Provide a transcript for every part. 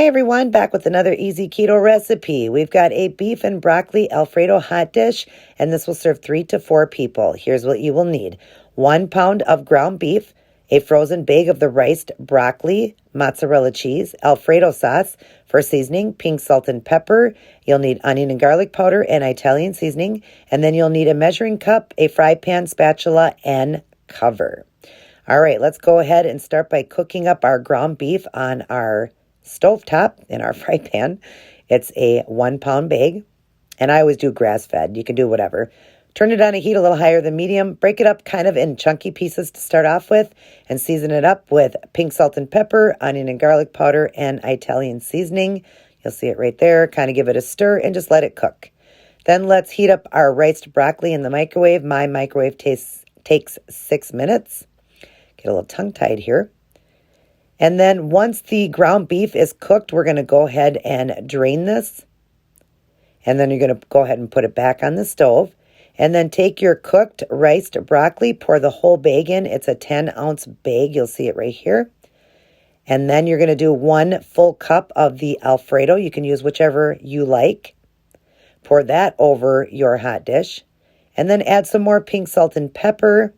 Hi everyone, back with another easy keto recipe. We've got a beef and broccoli Alfredo hot dish, and this will serve 3 to 4 people. Here's what you will need. 1 pound of ground beef, a frozen bag of the riced broccoli, mozzarella cheese, Alfredo sauce for seasoning, pink salt and pepper. You'll need onion and garlic powder and Italian seasoning, and then you'll need a measuring cup, a fry pan, spatula, and cover. All right, let's go ahead and start by cooking up our ground beef on our stovetop in our fry pan. It's a 1 pound bag, and I always do grass fed. You can do whatever. Turn it on a heat a little higher than medium. Break it up kind of in chunky pieces to start off with, and season it up with pink salt and pepper, onion and garlic powder, and Italian seasoning. You'll see it right there. Kind of give it a stir and just let it cook. Then let's heat up our riced broccoli in the microwave. My microwave takes 6 minutes. Get a little tongue-tied here. And then once the ground beef is cooked, we're going to go ahead and drain this. And then you're going to go ahead and put it back on the stove. And then take your cooked riced broccoli, pour the whole bag in. It's a 10-ounce bag. You'll see it right here. And then you're going to do 1 full cup of the Alfredo. You can use whichever you like. Pour that over your hot dish. And then add some more pink salt and pepper.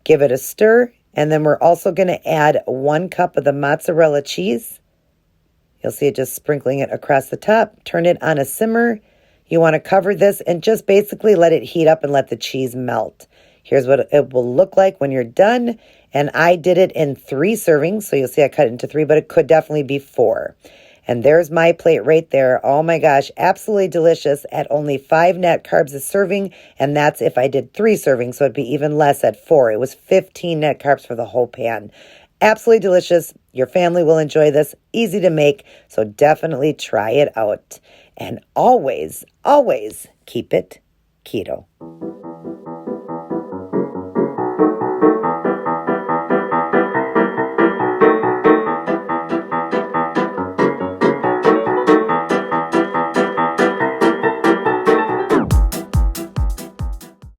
Give it a stir, and then we're also going to add 1 cup of the mozzarella cheese. You'll see it just sprinkling it across the top. Turn it on a simmer. You want to cover this and just basically let it heat up and let the cheese melt. Here's what it will look like when you're done, and I did it in 3 servings, so you'll see I cut it into 3, but it could definitely be 4. And there's my plate right there. Oh my gosh, absolutely delicious at only 5 net carbs a serving. And that's if I did 3 servings, so it'd be even less at 4. It was 15 net carbs for the whole pan. Absolutely delicious. Your family will enjoy this. Easy to make, so definitely try it out. And always, always keep it keto.